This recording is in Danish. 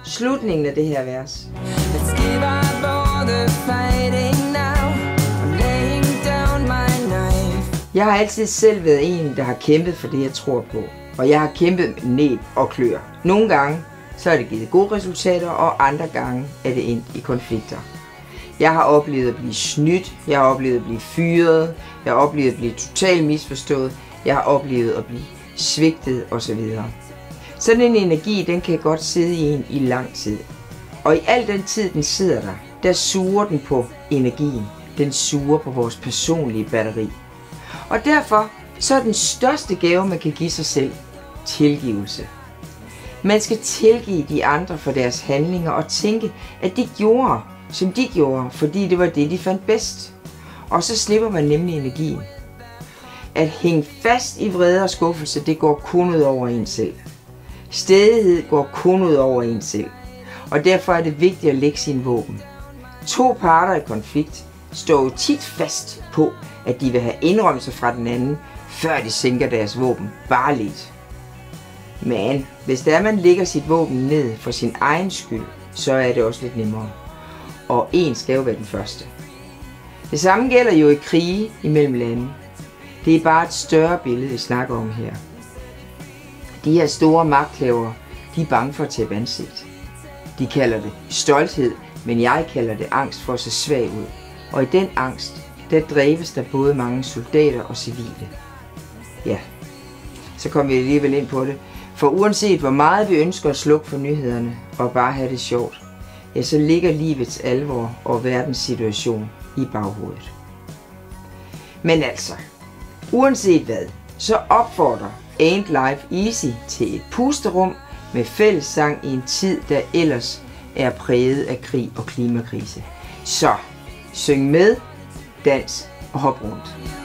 slutningen af det her vers. Jeg har altid selv været en, der har kæmpet for det, jeg tror på. Og jeg har kæmpet med næb og klør. Nogle gange så har det givet gode resultater, og andre gange er det endt i konflikter. Jeg har oplevet at blive snydt, jeg har oplevet at blive fyret, jeg har oplevet at blive totalt misforstået, jeg har oplevet at blive svigtet osv. Sådan en energi, den kan godt sidde i en i lang tid. Og i al den tid, den sidder der suger den på energien. Den suger på vores personlige batteri. Og derfor så er den største gave, man kan give sig selv, tilgivelse. Man skal tilgive de andre for deres handlinger og tænke, at de gjorde, som de gjorde, fordi det var det, de fandt bedst. Og så slipper man nemlig energien. At hænge fast i vrede og skuffelse, det går kun ud over en selv. Stædighed går kun ud over en selv. Og derfor er det vigtigt at lægge sine våben. To parter i konflikt står jo tit fast på, at de vil have indrømmelser fra den anden, før de sænker deres våben bare lidt. Men hvis der man lægger sit våben ned for sin egen skyld, så er det også lidt nemmere. Og en skal jo være den første. Det samme gælder jo i krige imellem lande. Det er bare et større billede, vi snakker om her. De her store magthavere, de er bange for at tabe ansigt. De kalder det stolthed, men jeg kalder det angst for at se svag ud. Og i den angst, der dræbes der både mange soldater og civile. Ja, så kommer vi alligevel ind på det. For uanset hvor meget vi ønsker at slukke for nyhederne og bare have det sjovt, ja, så ligger livets alvor og verdens situation i baghovedet. Men altså, uanset hvad, så opfordrer Ain't Life Easy til et pusterum med fællessang i en tid, der ellers er præget af krig og klimakrise. Så syng med, dans og hop rundt.